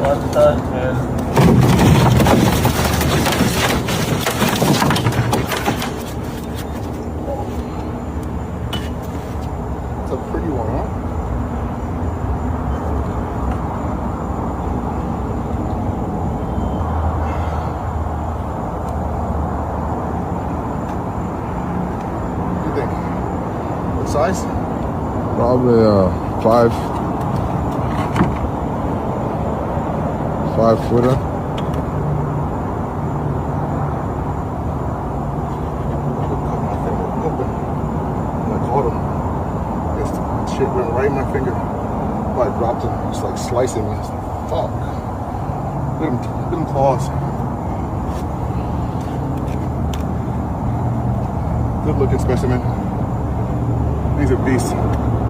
It's a pretty one, huh? What do you think? What size? Probably 5-footer. Shit went right in my finger. Oh, I dropped him, just like slicing me. It's like, fuck. Look at them claws. Good looking specimen. He's a beast.